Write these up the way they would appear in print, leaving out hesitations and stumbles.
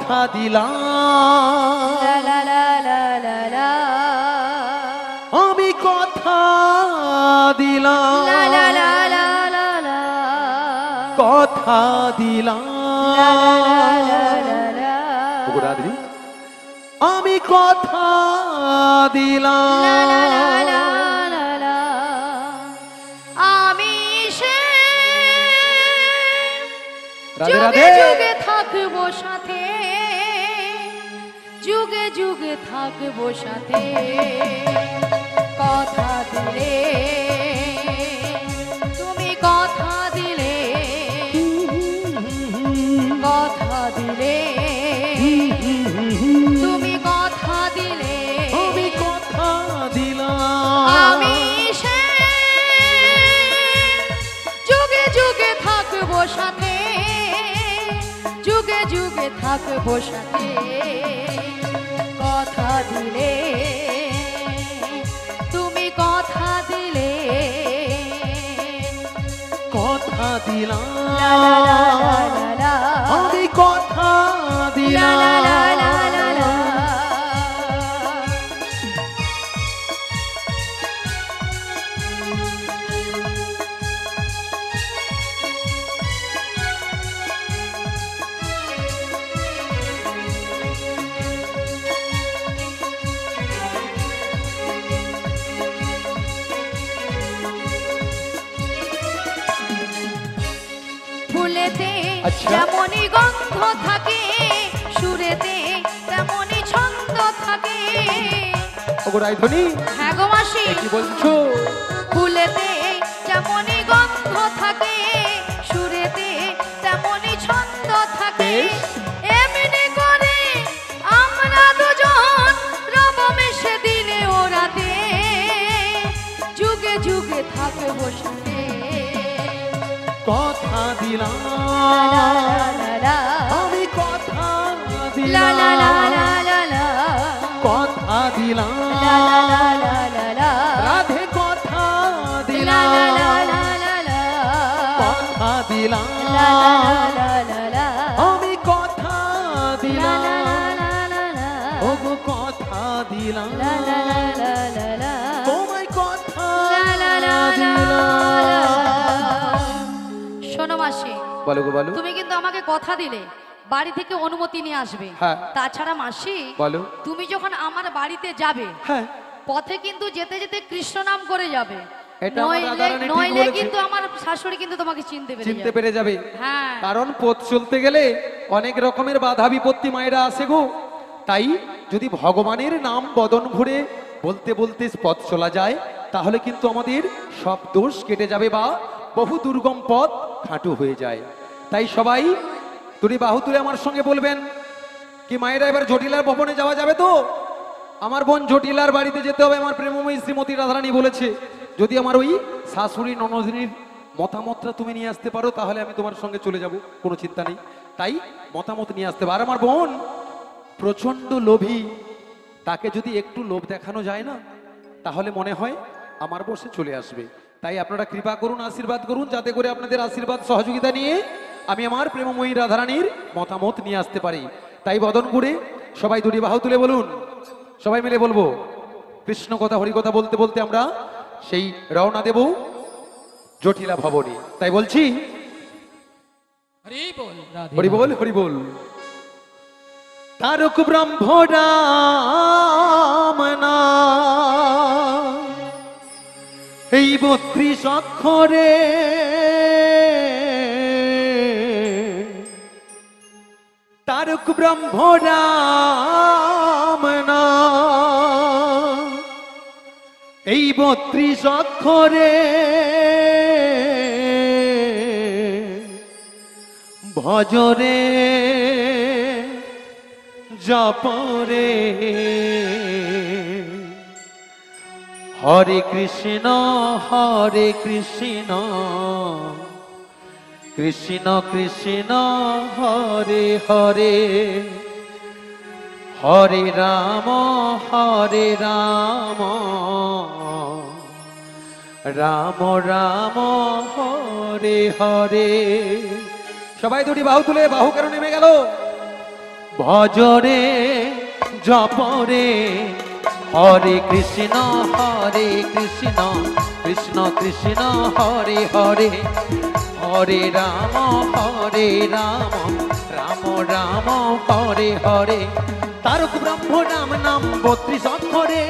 কথা দিলাম, আমি কথা দিলাম, কথা দিলাম, আমি কথা দিলাম, আমি সে রাধে যুগে রাধে যুগে থাকবো সাথে, যুগে যুগে থাকবো সাথে, কথা দিলে তুমি, কথা দিলে, কথা দিলে তুমি, কথা দিলে আমি কথা দিলাম, আমি সে যুগে যুগে থাকবো সাথে, যুগে যুগে থাকবো সাথে, কথা দিলে তুমি, কথা দিলে, কথা দিলাম, লা লা লা লা লা লা, আমি কথা লা দিলাম, লা লা লা লা লা। ফুলেতে আচ্ছা। যেমনই গন্ধ থাকে, সুরেতে তেমনই ছন্দ থাকে। ওগো রাইধনি, হ্যাঁ গো মাসি, কি বলছো? ফুলেতে যেমনই গন্ধ থাকে, সুরেতে তেমনই ছন্দ থাকে। বেশ। এমনি করে আমরা দুজন রব মিশে দিনে ও রাতে, যুগে যুগে থাকবো সাথে, কথা দিলাম, লা লা লা লা, আমি কথা লা লা লা দিলাম, লা লা লা, কথা দিলাম, লা লা লা লা লা লা, রাধে কথা লা দিলাম, লা লা লা লা লা, কথা দিলাম, লা লা লা লা লা, আমি কথা লা দিলাম, লা লা লা লা, ওগো কথা দিলাম, লা লা লা লা লা লা, তোমায় কথা লা লা লা লা লা। দিলাম। শোনো মাসি, বলো গো বলো। তুমি কিন্তু আমাকে কথা দিলে বাড়ি থেকে অনুমতি নিয়ে আসবে। হ্যাঁ। তাছাড়া মাসি, বলো। তুমি যখন আমার বাড়িতে যাবে, হ্যাঁ, পথে কিন্তু যেতে যেতে কৃষ্ণ নাম করে যাবে, এটা আমার রাধারানী ঠিক নইলে বলেছে। কিন্তু আমার শাশুড়ি কিন্তু তোমাকে চিনতে চিনতে যাবে। পেরে যাবে। হ্যাঁ, কারণ পথ চলতে গেলে অনেক রকমের বাধা বিপত্তি মায়েরা আসে গো। তাই যদি ভগবানের নাম বদন ভরে বলতে বলতে পথ চলা যায়, তাহলে কিন্তু আমাদের সব দোষ কেটে যাবে বা বহু দুর্গম পথ খাটু হয়ে যায়। তাই সবাই তুমি বাহু তুলে আমার সঙ্গে বলবেন কি, মায়েরা এবার জটিলার ভবনে যাওয়া যাবে তো? আমার বোন জটিলার বাড়িতে যেতে হবে, আমার প্রেমময়ী শ্রীমতী রাধারানী বলেছে। যদি আমার ওই শাশুড়ি ননদিনীর মতামতটা তুমি নিয়ে আসতে পারো, তাহলে আমি তোমার সঙ্গে চলে যাব, কোনো চিন্তা নেই। তাই মতামত নিয়ে আসতে পারো। আর আমার বোন প্রচন্ড লোভী, তাকে যদি একটু লোভ দেখানো যায় না, তাহলে মনে হয় আমার বসে চলে আসবে। তাই আপনারা কৃপা করুন, আশীর্বাদ করুন, যাতে করে আপনাদের আশীর্বাদ সহযোগিতা নিয়ে আমি আমার প্রেমময়ী রাধারানীর মতামত নিয়ে আসতে পারি। তাই বদন করে সবাই দুটি বাহু তুলে বলুন, সবাই মিলে বলবো কৃষ্ণ কথা হরি কথা বলতে বলতে আমরা সেই রওনা দেব জটিলা ভবনে। তাই বলছি হরি বল, রাধে হরি বল, হরি বল। তারক ব্রহ্ম রাম নাম, এই 32 অক্ষরে তারক ব্রহ্ম রাম নাম, এই 32 অক্ষরে ভজরে জপরে হরে কৃষ্ণ কৃষ্ণ কৃষ্ণ হরে হরে, হরে রাম রাম রাম হরে হরে। সবাই দুটি বাহু তুলে, বাহু কেন নেমে গেল? ভজরে জপরে হরে কৃষ্ণ কৃষ্ণ কৃষ্ণ হরে হরে হরে রাম রাম রাম হরে হরে তারক ব্রহ্ম রাম নাম 32 অক্ষরে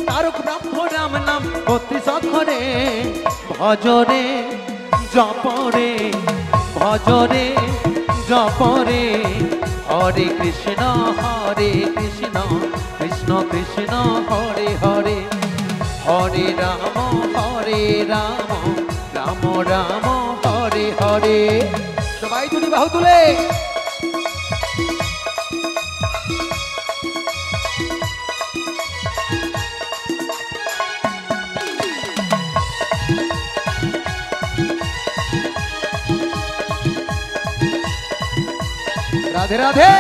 তারক ব্রহ্ম রাম নাম 32 অক্ষরে ভজরে জপরে ভজরে জপরে হরে কৃষ্ণ কৃষ্ণ কৃষ্ণ হরে হরে হরে রাম রাম রাম হরে হরে সবাই দুটি বাহু তুলে রাধে রাধে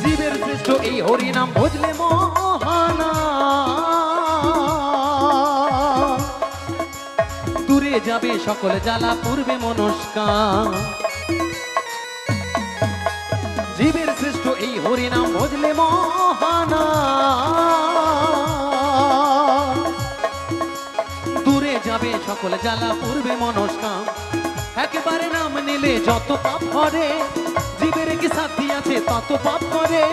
জীবের শ্রেষ্ঠ এই হরি নাম বুঝলে মহানা দূরে যাবে সকল জ্বালা পূর্বে মনস্কার জীবের শ্রেষ্ঠ এই হরি নাম বুঝলে মহানা দূরে যাবে সকল জ্বালা পূর্বে মনস্কার একেবারে নাম নিলে যত পাপ করে জীবের কি সাথী আছে তত পাপ করে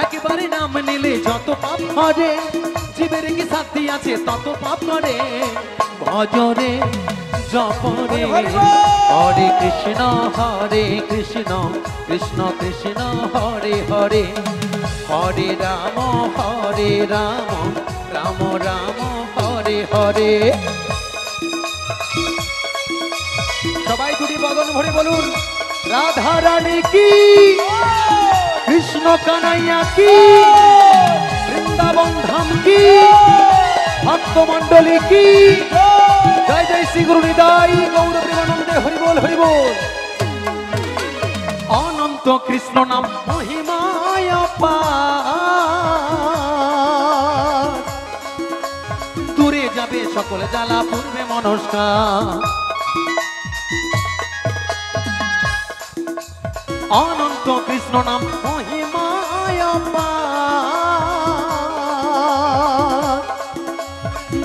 একেবারে নাম নিলে যত পাপ করে জীবের কি সাথী আছে তত পাপ করে ভজরে জপরে হরে কৃষ্ণ কৃষ্ণ কৃষ্ণ হরে হরে হরে রাম রাম রাম হরে হরে সবাই দুটি বদন ভরে বলুন রাধা রানী কি কৃষ্ণ কানাইয়া কি বৃন্দাবন ধাম কি ভক্ত মন্ডলী কি জয় জয় শ্রী গুরু নিতাই গৌর প্রেমানন্দে হরি বল অনন্ত কৃষ্ণ নাম মহিমায় অপার দূরে যাবে সকল জ্বালা পূর্বে মনস্কার অনন্ত কৃষ্ণ নাম মহিমায় অপার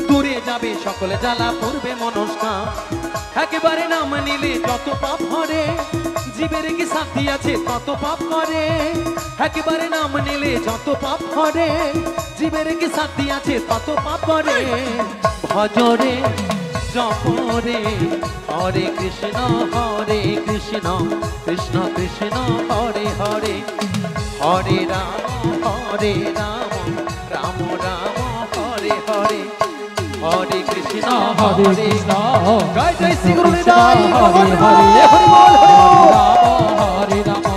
দূরে যাবে সকলে জ্বালা পূর্বে মনস্কার একেবারে নাম নিলে যত পাপ হরে জীবের কি সাথী আছে তত পাপ করে একেবারে নাম নিলে যত পাপ হরে জীবের কি সাথী আছে তত পাপ করে ভজরে জপরে হরে কৃষ্ণ কৃষ্ণ কৃষ্ণ হরে হরে হরে রাম রাম রাম হরে হরে হরে কৃষ্ণ কৃষ্ণ জয় জয় শ্রী গুরু নিতাই হরে হরে হরি বল হরে রাম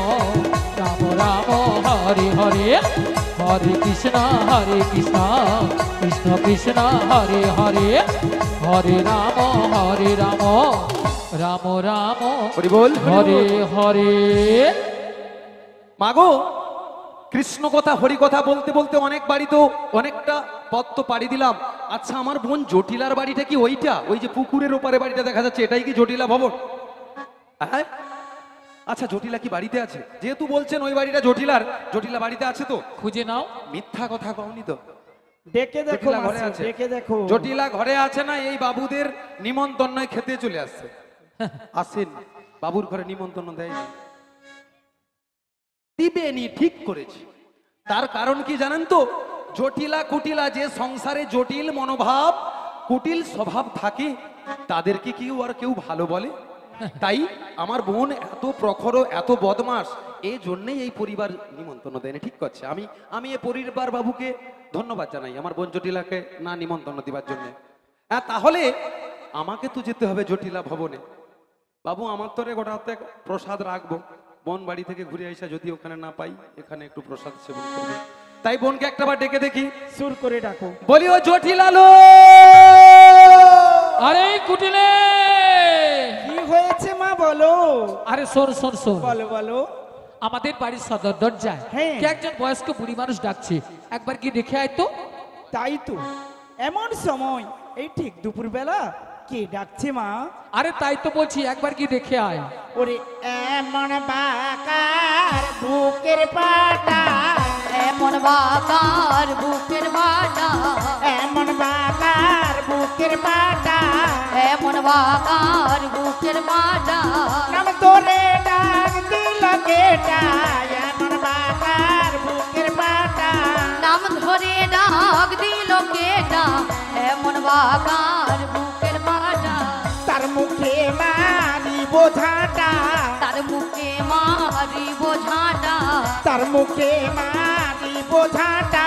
রাম রাম হরে হরে হরে কৃষ্ণ কৃষ্ণ কৃষ্ণ হরে হরে হরে রাম রাম রাম হরি বল হরে হরে মাগো কৃষ্ণ কথা হরি কথা বলতে বলতে অনেক বাড়ি তো অনেকটা পথ তো পাড়ি দিলাম আচ্ছা আমার বোন জটিলার বাড়িটা কি ওইটা ওই যে পুকুরের ওপারে বাড়িটা দেখা যাচ্ছে এটাই কি জটিলা ভবন হ্যাঁ আচ্ছা জটিলা কি বাড়িতে আছে যেহেতু বলছেন ওই বাড়িটা জটিলা বাড়িতে আছে তো খুঁজে নাও মিথ্যা কথা কওনি তো দেখে দেখো জটিলা ঘরে আছে দেখে দেখো জটিলা ঘরে আছে না এই বাবুদের নিমন্ত্রণ খেতে চলে আসছে আসেন বাবুর ঘরে নিমন্ত্রণ দেয়নি দিবেনি ঠিক করেছে তার কারণ কি জানেন তো জটিলা কুটিলা যে সংসারে জটিল মনোভাব কুটিল স্বভাব থাকে তাদেরকে কেউ ভালো বলে তাই আমার বোন এত প্রখর এত বদমাস এই জন্যই এই পরিবার নিমন্ত্রণ দেয়নি ঠিক করছে আমি এই পরিবার বাবুকে ধন্যবাদ জানাই আমার বোন জটিলাকে না নিমন্ত্রণ দিবার জন্য হ্যাঁ তাহলে আমাকে তো যেতে হবে জটিলা ভবনে বাবু আমার তোরে গোটা প্রসাদ রাখবো বোন বাড়ি থেকে ঘুরে আসা যদি ওখানে না পাই এখানে একটু প্রসাদ সেবন করবো তাই বোনকে একটাবার ডেকে দেখি সুর করে ডাকো বলি ও জটিলালো আরে কুটিলে কি হয়েছে মা বলো আরে শোন বলো বলো আমাদের বাড়ির সদর দরজায় হ্যাঁ। কে একজন বয়স্ক বুড়ি মানুষ ডাকছে একবার কি দেখে আয় তো তাই তো এমন সময় এই ঠিক দুপুর বেলা কে ডাকছে মা? আরে তাই তো বলছি একবার কি দেখে আয়। ওরে এমন বাকার বুকের পাটা, এমন বাকার বুকের বাটা, এমন বাকার বুকের পাটা, এমন বাকার বুকের বাটা, নাম তোরে ডাক দিল কেটা, এমন বাকার বুকের পাটা, নাম ধরে ডাক দিল কেটা, এমন বাকার বুকের বাটা, তার মুখে মারি বোঝাটা, তার মুখে মারি বোঝাটা, তার মুখে মারি বোঝাটা,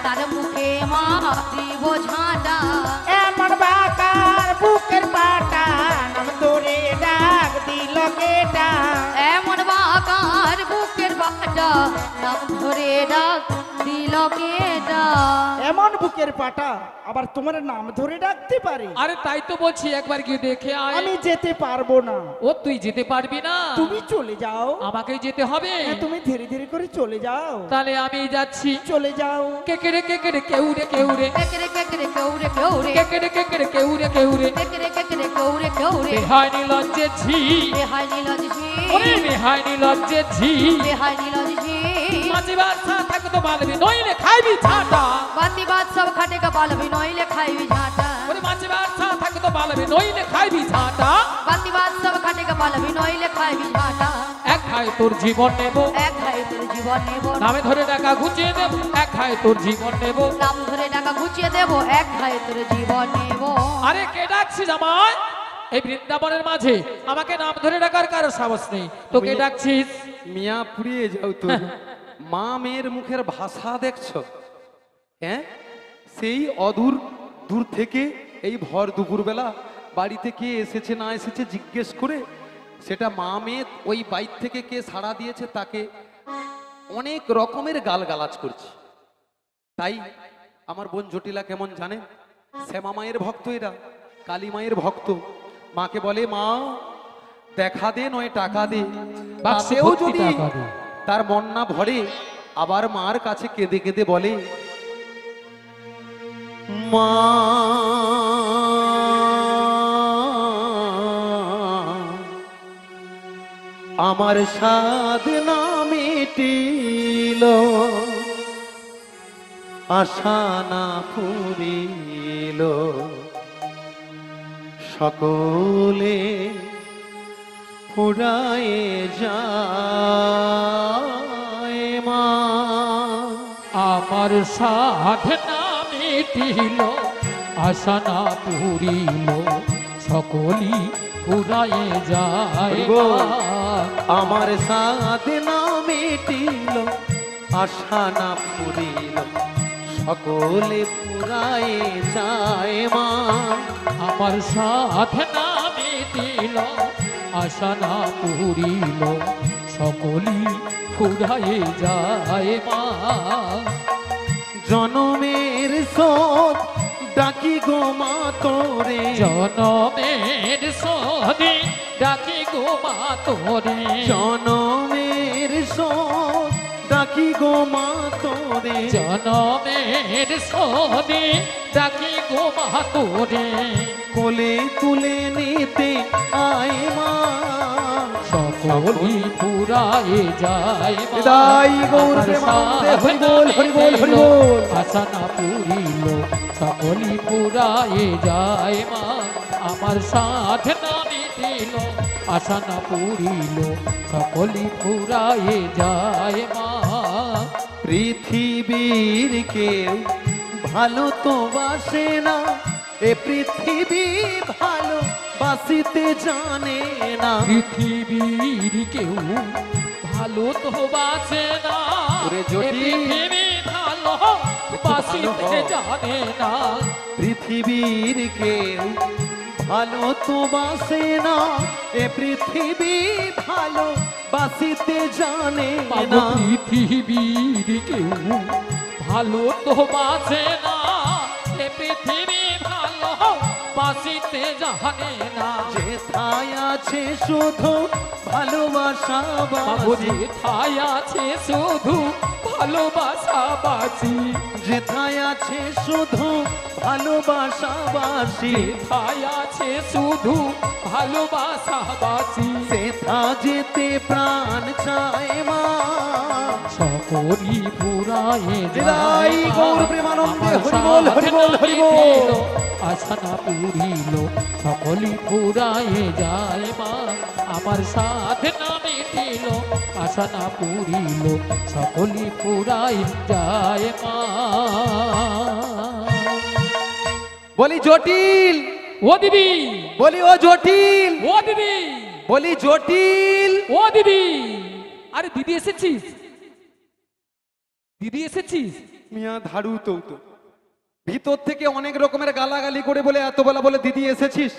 তার মুখে মারি বোঝাটা, এমন বাকার বুকের পাটা, নাম তোরে ডাক দিল কেটা, এমন বাকার বুকের বাটা, নাম ধরে ডাক দিল কেটা। এমন বুকের পাটা আবার তোমার নাম ধরে ডাকতে পারে? আরে তাই তো বলছি একবার গিয়ে দেখে আয়। আমি যেতে পারবো না। ও তুই যেতে পারবি না? তুমি চলে যাও। আমাকেই যেতে হবে। হ্যাঁ, তুমি ধীরে ধীরে করে চলে যাও। তাহলে আমি যাচ্ছি। চলে যাও। কেকেরে কেকেরে কেউরে কেউরে, কেকরে কেকরে কেউরে কেউরে, কেকেরে কেকেরে কেউরে কেউরে, কেকরে কেকরে কেউরে কেউরে, বেহায় নিলজ্জে ঝি, বেহাই নীলজ ঝি, ওরে বেহায় নিলজ্জে ঝি। বেহাই নীলজ ঝি, মাঝে বাসা থাকো তো বালবি নইলে খাইবি ছাটা। বাতি বাদ সব খাটে কপাল বিনইলে খাইবি ঝাঁটা, ওরে মাঝে বাসা থাকো তো বালবি নইলে খাইবি ছাটা। বাতি বাদ সব খাটে কপাল বিনইলে খাইবি ঝাঁটা, এক খায় তোর জীবন নেব, এক খাই তোর জীবন নেব, নামে ধরে টাকা ঘুচিয়ে দেব। এক খায় তোর জীবন নেব। নাম ধরে টাকা ঘুচিয়ে দেব, এক খাই তোর জীবন নেব। আরে কে ডাকছি জামাই? এই বৃন্দাবনের মাঝে আমাকে নাম ধরে ডাকার কারো সাহস নেই। তোকে ডাকছিস? মিয়া পুড়িয়ে যাও তো। মা মেয়ের মুখের ভাষা দেখছো? হ্যাঁ, সেই অদূর দূর থেকে এই ভর দুপুরবেলা বাড়িতে কে এসেছে না এসেছে জিজ্ঞেস করে সেটা মা মেয়ে ওই বাইর থেকে কে সাড়া দিয়েছে তাকে অনেক রকমের গালগালাজ করছে। তাই আমার বোন জটিলা কেমন জানেন? শ্যামা মায়ের ভক্ত, এরা কালী মায়ের ভক্ত। মাকে বলে, মা দেখা দে নয় টাকা দে। বাক্সে তাতেও ভর্তি যদি টাকা দে। তার মন না ভরে আবার মার কাছে কেঁদে কেঁদে বলে, মা আমার সাধ না মিটিল, আশা না ফুরিল, সকলে ফুরায়ে যায় মা। আমার সাধনা মিটিল, আশা না পুরিল, সকলি ফুরায়ে যায় মা। আমার সাধনা মিটিল, আশা না ফুরিল, সকলে ফুরায়ে যায় মা। আমার সাধনা মিটিল, আশা না পুরিল, সকলি ফুরায়ে যায় মা। জনমের শোধ ডাকি গো মা তোরে, জনমের সদে ডাকি গো মা তোরে, জনমের শোধ ডাকি গো মা তোরে, জনমের সদে ডাকি গো মা তোরে, কোলে তুলে নিতে আয় মা। সকলি ফুরায়ে যায় মা। হৃদয় গৌর প্রেমানন্দে হরি বল, হরি বল, হরি বল। আশা না পুরিল, সকলি ফুরায়ে যায় মা। আমার সাধনা মিটিল, আশা না পুরিল, সকলি ফুরায়ে যায় মা। পৃথিবীর কেউ ভালো তো বাসে না, এ পৃথিবী ভালো বাসিতে জানে না। পৃথিবীর কেউ ভালো তো বাসে না, ওরে এ জটিল। পৃথিবী ভালো বাসিতে জানে না। পৃথিবীর কেউ ভালো তো বাসে না, এ পৃথিবী ভালো বাসিতে জানে বাবু না। পৃথিবীর কেউ ভালো তো বাসে না, এ পৃথিবী ভালো বাসিতে জানে না। যেথায় আজ আছে শুধু ভালোবাসা মাগো বাজি, যেথায় আছে শুধু ভালোবাসা বাজি, যেথায় আছে শুধু ভালোবাসা বাসি, যেথায় আছে শুধু ভালোবাসা বাজি, সেথা যেতে প্রাণ চায় মা। সকলি পুরায়ে জয় গৌর প্রেমানন্দে, হরিবোল হরিবোল হরিবোল। আশা না পুরিল সকলি পুরায়ে যায় মা, আমার সাধনা মিটিল আশা না পুরিল সকলি পুরাই যায় মা। বলি জটিল, ও দিদি, বলি ও জটিল, ও দিদি, বলি জটিল। ও দিদি, আরে দিদি এসেছিস, দিদি এসেছিস? মিয়া ধারু তো ভিতর থেকে অনেক রকমের গালাগালি করে বলে এত বেলা বলে দিদি এসেছিস।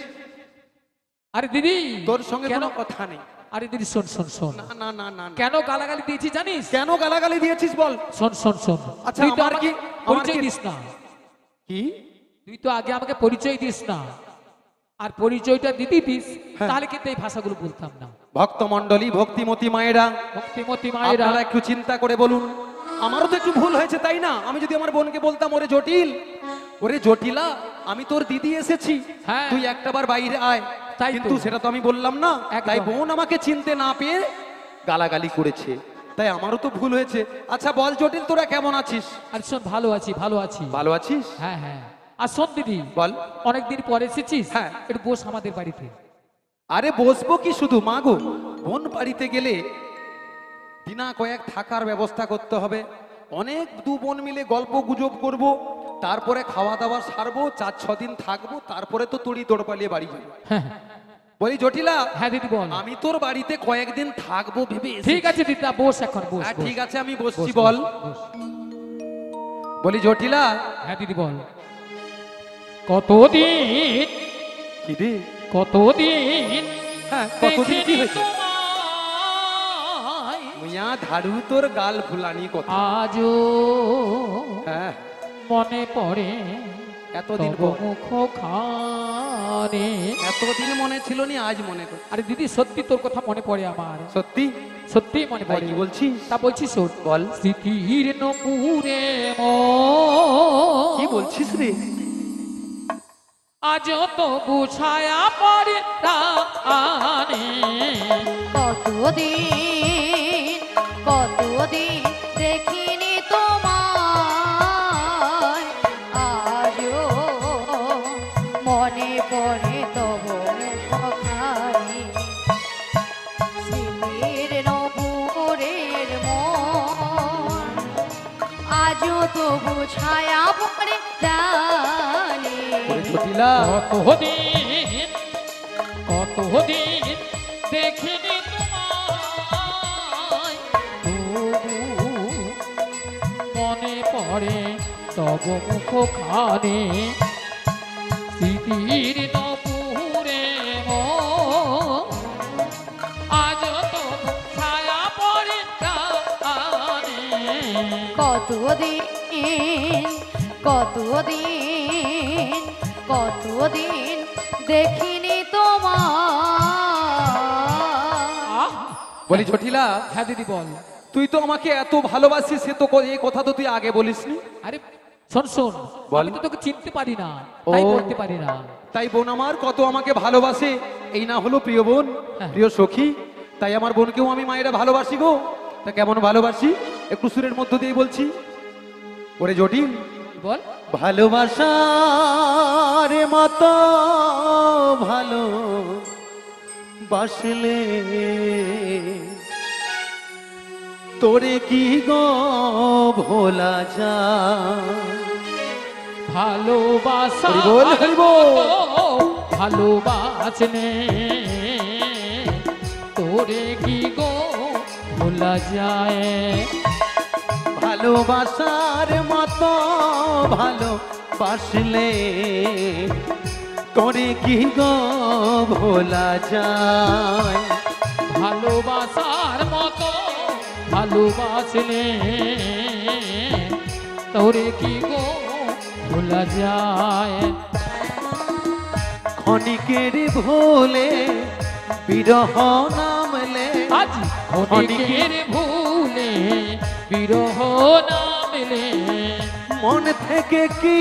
আরে দিদি তোর সঙ্গে কেন কোনো কথা নেই। আরে দিদি শোন শোন শোন, না না না না না। কেন গালাগালি দিয়েছি জানিস? কেন গালাগালি দিয়েছিস বল। শোন শোন শোন, আচ্ছা, তুই তো আমার আমাকে কি- আমার পরিচয় কি- দিস না, কি তুই তো আগে আমাকে পরিচয় দিস না, আর পরিচয়টা দিতে দিস হ্যাঁ। তাহলে কিন্তু এই ভাষাগুলো বলতাম না। ভক্তমণ্ডলী, ভক্তিমতী মায়েরা, ভক্তিমতী মায়েরা, আপনারা একটু চিন্তা করে বলুন, আমারও তো একটু ভুল হয়েছে তাই না? আমি যদি আমার বোনকে বলতাম ওরে জটিল, ওরে জটিলা, আমি তোর দিদি এসেছি, হ্যাঁ। তুই একটাবার বাইরে আয়, তাই তো। কিন্তু সেটা তো আমি বললাম না। একদম। তাই বোন আমাকে চিনতে না পেয়ে গালাগালি করেছে, তাই আমারও তো ভুল হয়েছে। আচ্ছা বল জটিল, তোরা কেমন আছিস? আর শোন ভালো আছি, ভালো আছি। ভালো আছিস? হ্যাঁ হ্যাঁ, আর শোন দিদি, বল। অনেকদিন পরে এসেছিস, হ্যাঁ। একটু বস আমাদের বাড়িতে। আরে বসবো কি শুধু মা গো, বোন বাড়িতে গেলে দিনা কয়েক থাকার ব্যবস্থা করতে হবে, অনেক দু বোন মিলে গল্প গুজব করব, তারপরে খাওয়া দাওয়া সারবো, 4-6 দিন থাকবো, তারপরে তো তুড়ি দৌড় পালিয়ে বাড়ি যাবো। হ্যাঁ হ্যাঁ। বলি জটিলা, হ্যাঁ দিদি বল। আমি তোর বাড়িতে কয়েকদিন থাকবো ভেবে এসেছি। ঠিক আছে দিদা, বস এখন, বস হ্যাঁ বস, ঠিক আছে, আমি বসছি। বস, বল। বস। বলি জটিলা, হ্যাঁ দিদি বল। কতদিন, কি রে? কতদিন হ্যাঁ কতদিন কি হয়েছে? তোমায় মিয়া ধারু তোর গাল ফুলানি কথা। আজও হ্যাঁ মনে পড়ে এতদিন তব পর। মুখ খানে। এতদিন মনে ছিল নি, আজ মনে কর। আরে দিদি সত্যি তোর কথা মনে পড়ে আমার, সত্যি? সত্যি মনে ভাই পড়ে। কি বলছিস? তা বলছি শোন, বল। স্মৃতির নপুরে কি বলছিস রে? আজ তো বুঝায়া পড়ে রানে। কতদিন কতদিন দেখিনি তোমায়, আজও মনে পড়ে তব মুখখানি। স্মৃতির নপুরের মন আজও তবু ছায়া পড়ে জানি। ওরে জটিলা, কতদিন, কতদিন দেখিনি তোমায়, তবু মনে পড়ে তব মুখ খানে। স্মৃতির নপুরে মন আজ তো ছায়া পড়ে জানে। কতদিন কতদিন কতদিন দেখিনি তোমায়। বলি জটিলা, হ্যাঁ দিদি বল। তুই তো আমাকে এত ভালোবাসিস, সে তো এই কথা তো তুই আগে বলিসনি। আরে শোন শোন, বল। আমি তো তোকে চিনতে পারি না, তাই ও। বলতে পারি না। তাই বোন আমার কত আমাকে ভালোবাসে, এই না হলো প্রিয় বোন, হ্যাঁ। প্রিয় সখী। তাই আমার বোনকেও আমি মায়েরা ভালোবাসি গো। তা কেমন ভালোবাসি একটু সুরের মধ্য দিয়ে বলছি। ওরে জটিল, বল। ভালোবাসার মতো ভালো বাসলে তোরে কি গো ভোলা যায়। ভালোবাসা হরি বল, হরি বল। ভালোবাসনে তোরে কি গো ভোলা যায়। ভালোবাসার মতো ভালো বাসলে তোরে কি গো ভোলা যায়। ভালোবাসার মতো ভালোবাসলে তোরে কি গো ভোলা যায়। ক্ষণিকের ভোলে বিরহ নামলে আজ অনেকের ভুলে বিরহ নামলে মন থেকে কি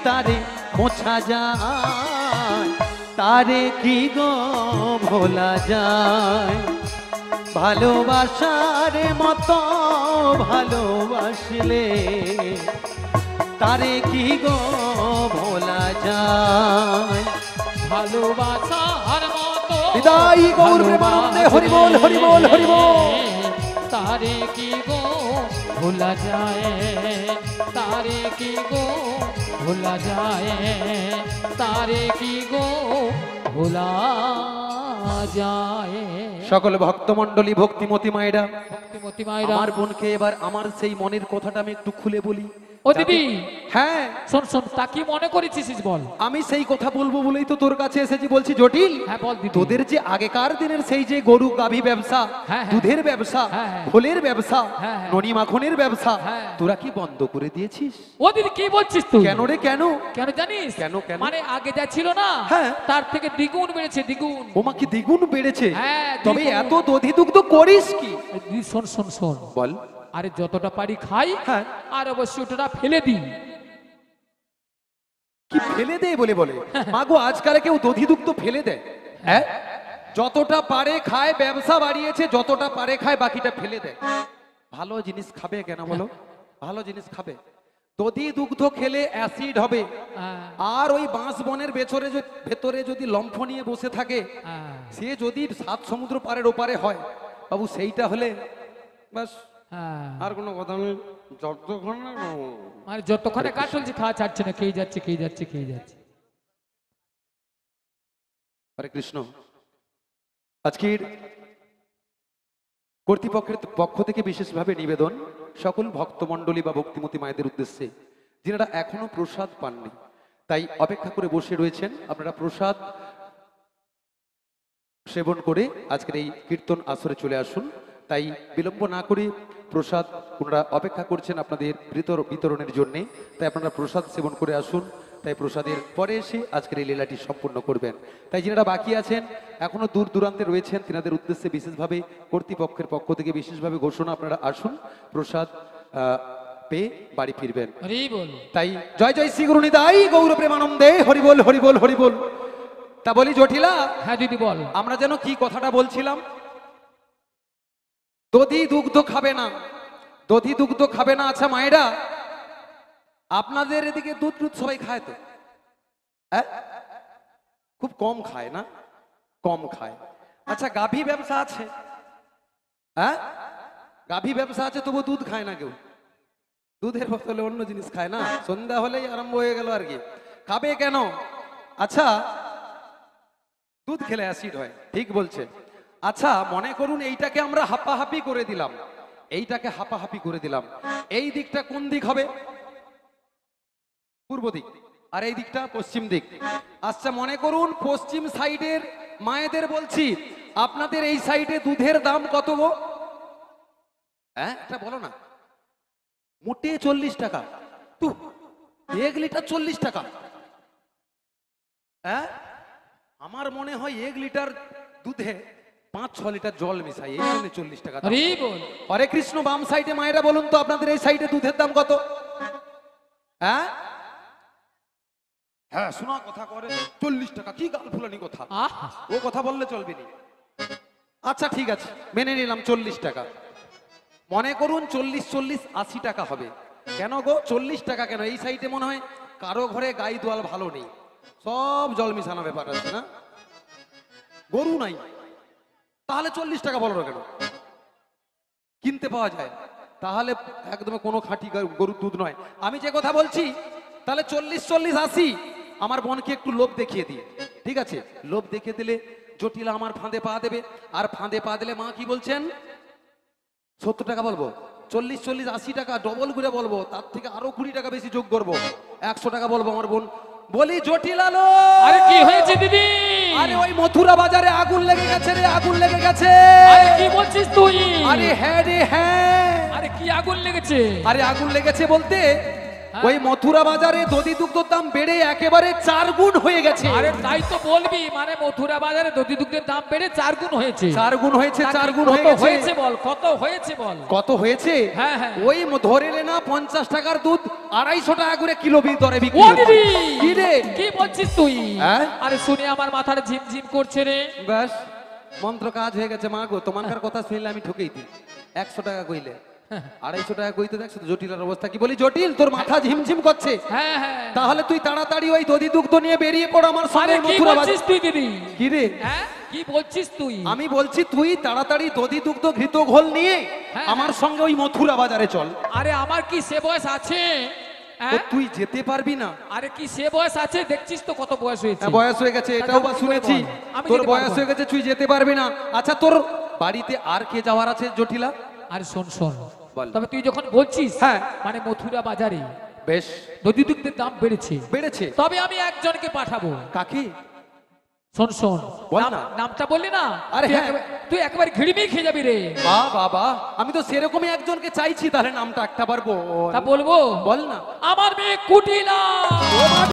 তারে মোছা যায়, তারে কি গো ভোলা যায়। ভালোবাসার মতো ভালোবাসলে তারে কি গো ভোলা যায়। ভালোবাসার মতো বিদায় গৌর প্রেমানন্দে হরি বল হরি বল হরি বল। তারে কি গো ভোলা যায়, তারে কি গো ভোলা যায়, তারে কি গো ভোলা যায়। সকল ভক্তমণ্ডলী ভক্তিমতী মায়েরা, ভক্তিমতী মায়েরা, আমার বোনকে এবার আমার সেই মনের কথাটা আমি একটু খুলে বলি। ও দিদি, হ্যাঁ শোন শোন, তা কি মনে করেছিস বল। আমি সেই কথা বলবো বলেই তো তোর কাছে এসেছি। বলছি জটিল, হ্যাঁ বল দিদি। তোদের যে আগেকার দিনের সেই যে গরু গাভী ব্যবসা, হ্যাঁ, হ্যাঁ। দুধের ব্যবসা, হ্যাঁ, হ্যাঁ। ফলের ব্যবসা, হ্যাঁ, হ্যাঁ। ননি মাখনের ব্যবসা, হ্যাঁ। তোরা কি বন্ধ করে দিয়েছিস? ও দিদি কি বলছিস তুই? কেন রে কেন? কেন জানিস? কেন, কেন? মানে আগে যা ছিল না, হ্যাঁ। তার থেকে দ্বিগুণ বেড়েছে, দ্বিগুণ। ওমা কি দ্বিগুণ বেড়েছে? হ্যাঁ, তবে দ্বিগুণ। এত দধি দুগ্ধ করিস কি? এই দিদি শোন শোন শোন, বল। আরে যতটা পারি খাই, হ্যাঁ। আর অবশ্যই ওটা ফেলে দিই। কি ফেলে দেয় বলে বলে? মাগো আজকাল কেউ দধি দুগ্ধ ফেলে দেয়? হ্যাঁ, যতটা পারে খায়, ব্যবসা বাড়িয়েছে, যতটা পারে খায়, বাকিটা ফেলে দেয়। ভালো জিনিস খাবে কেন বলো? ভালো জিনিস খাবে। দধি দুগ্ধ খেলে অ্যাসিড হবে, হ্যাঁ, আর ওই বাঁশ বনের ভেতরে যদি লম্ফ নিয়ে বসে থাকে, হ্যাঁ, সে যদি 7 সমুদ্র পারের ওপারে হয় বাবু, সেইটা হলে বাস, হ্যাঁ। আর কোনো কথা নেই। যতক্ষণ না মানে যতক্ষণে কাটলছি খাওয়া ছাড়ছে না, খেয়ে যাচ্ছে খেয়ে যাচ্ছে খেয়ে যাচ্ছে। হরে কৃষ্ণ। আজকের কর্তৃপক্ষের পক্ষ থেকে বিশেষভাবে নিবেদন সকল ভক্তমণ্ডলী বা ভক্তিমতী মায়েদের উদ্দেশ্যে, যিনারা এখনো প্রসাদ পাননি, তাই অপেক্ষা করে বসে রয়েছেন, আপনারা প্রসাদ সেবন করে আজকের এই কীর্তন আসরে চলে আসুন। তাই বিলম্ব না করে প্রসাদ ওনারা অপেক্ষা করছেন আপনাদের বিতরণের জন্যে, তাই আপনারা প্রসাদ সেবন করে আসুন। তাই প্রসাদের পরে এসে আজকের এই লীলাটি সম্পূর্ণ করবেন। তাই যিনারা বাকি আছেন, এখনো দূর দূরান্তে রয়েছেন, তিনাদের উদ্দেশ্যে বিশেষভাবে কর্তৃপক্ষের পক্ষ থেকে বিশেষভাবে ঘোষণা, আপনারা আসুন, প্রসাদ পেয়ে বাড়ি ফিরবেন। হরি বল। তাই জয় জয় শ্রী গুরুনিতাই গৌর প্রেমানন্দে হরি বল হরি বল হরি বল। তা বলি জটিলা, হ্যাঁ দিদি বল। আমরা যেন কি কথাটা বলছিলাম? দধি দুগ্ধ খাবে না, দধি দুগ্ধ খাবে না। আচ্ছা মায়েরা, আপনাদের এদিকে দুধ দুধ সবাই খায় তো? হ্যাঁ, খুব কম খায় না? কম খায়। আচ্ছা গাভী ব্যবসা আছে? হ্যাঁ, গাভী ব্যবসা আছে, তবু দুধ খায় না কেউ? দুধের বদলে অন্য জিনিস খায় না? সন্ধ্যা হলেই আরম্ভ হয়ে গেল আর কি। খাবে কেন? আচ্ছা, দুধ খেলে অ্যাসিড হয়, ঠিক বলছে। আচ্ছা মনে করুন এইটাকে আমরা হাপাহাপি করে দিলাম, এইটাকে হাপাহাপি করে দিলাম, এই দিকটা কোন দিক হবে? পূর্ব দিক, আর এই দিকটা পশ্চিম দিক। আচ্ছা মনে করুন পশ্চিম সাইডের মায়েদের বলছি, আপনাদের এই সাইডে দুধের দাম কত গো? হ্যাঁ এটা বলো না। মোটে 40 টাকা। তু 1 লিটার 40 টাকা? হ্যাঁ, আমার মনে হয় 1 লিটার দুধে 5-6 লিটার জল মিশাই, এই জন্য 40 টাকা। হরি বল। হরে কৃষ্ণ। বাম সাইডে মায়েরা বলুন তো, আপনাদের এই সাইডে দুধের দাম কত? হ্যাঁ হ্যাঁ, শোনা কথা করে 40 টাকা। কি গাল ফুলানি কথা, আহা, ও কথা বললে চলবে না। আচ্ছা ঠিক আছে, মেনে নিলাম 40 টাকা। মনে করুন 40 80 টাকা হবে। কেন গো 40 টাকা কেন? এই সাইডে মনে হয় কারো ঘরে গাই দোয়াল ভালো নেই, সব জল মিশানো ব্যাপার আছে না, গরু নাই, তাহলে 40 টাকা বলো কেন? কিনতে পাওয়া যায়, তাহলে একদম কোনো খাঁটি গরুর দুধ নয়। আমি যে কথা বলছি, তাহলে 40 80। আমার বোনকে একটু লোভ দেখিয়ে দিই, ঠিক আছে? লোভ দেখিয়ে দিলে জটিলা আমার ফাঁদে পা দেবে, আর ফাঁদে পা দিলে মা কি বলছেন 70 টাকা বলবো, 40 80 টাকা ডবল করে বলবো, তার থেকে আরো 20 টাকা বেশি যোগ করবো, 100 টাকা বলবো। আমার বোন বলি জটিলালো, আরে কি হয়েছে দিদি? আরে ওই মথুরা বাজারে আগুন লেগে গেছে রে, আগুন লেগে গেছে। আরে কি বলছিস তুই? আরে হ্যাঁ রে হ্যাঁ। আরে কি আগুন লেগেছে? আরে আগুন লেগেছে বলতে ওই মথুরা বাজারে দধি দুগ্ধের দাম বেড়ে একেবারে 4 গুণ হয়ে গেছে। আরে তাই তো বলবি, মানে মথুরা বাজারে দধি দুগ্ধের দাম বেড়ে 4 গুণ হয়েছে। 4 গুণ হয়েছে, 4 গুণ হয়ে কত গেছে। হয়েছে বল, কত হয়েছে বল। কত হয়েছে? হ্যাঁ, হ্যাঁ। ওই ধরে নে না 50 টাকার দুধ 250 টাকা করে কিলো দরে বিক্রি ও হচ্ছে। দিদি, কি রে? কি বলছিস তুই? হ্যাঁ? আরে শুনে আমার মাথাটা ঝিমঝিম করছে রে। ব্যাস মন্ত্র কাজ হয়ে গেছে মা গো। তোমার কথা শুনলে আমি ঠকেই দিই। 100 টাকা কইলে 250 টাকা কইতে দেখছো তো জটিলের অবস্থা কি। বলি জটিল, তোর মাথা ঝিমঝিম করছে। হ্যাঁ হ্যাঁ। তাহলে তুই তাড়াতাড়ি ওই দধি দুগ্ধ নিয়ে বেরিয়ে পড় আমার আরে সঙ্গে কি মথুরা বলছিস বাজার। তুই দিদি? কি রে? হ্যাঁ, কি বলছিস তুই? আমি বলছি তুই তাড়াতাড়ি দধি দুগ্ধ ঘৃত ঘোল নিয়ে হ্যাঁ, আমার সঙ্গে ওই মথুরা বাজারে চল। আরে আমার কি সে বয়স আছে? তো হ্যাঁ? তুই যেতে পারবি না? আরে কি সে বয়স আছে? দেখছিস তো কত বয়স হয়েছে। হ্যাঁ, বয়স হয়ে গেছে, এটাও বা যাবো কি করে শুনেছি। বল? আমি তোর যেতে বয়স পারবো হয়ে গেছে, তুই যেতে পারবি না। আচ্ছা তোর বাড়িতে আর কে যাওয়ার আছে জটিলা? আরে শোন শোন, বল। তবে তুই যখন বলছিস হ্যাঁ। মানে মথুরা বাজারে বেশ দধি দুগ্ধের দাম বেড়েছে, বেড়েছে। তবে আমি একজনকে পাঠাবো। কাকে? শোন শোন, বল নাম- না। নামটা বললি না, আরে তুই হ্যাঁ। তুই একেবারে ঘিড়িমি খেয়ে যাবি রে। বাহ বাবা, আমি তো সেরকমই একজনকে চাইছি। তাহলে নামটা একটা বার বল। তা বলবো? বল না। আমার মেয়ে কুটিলা।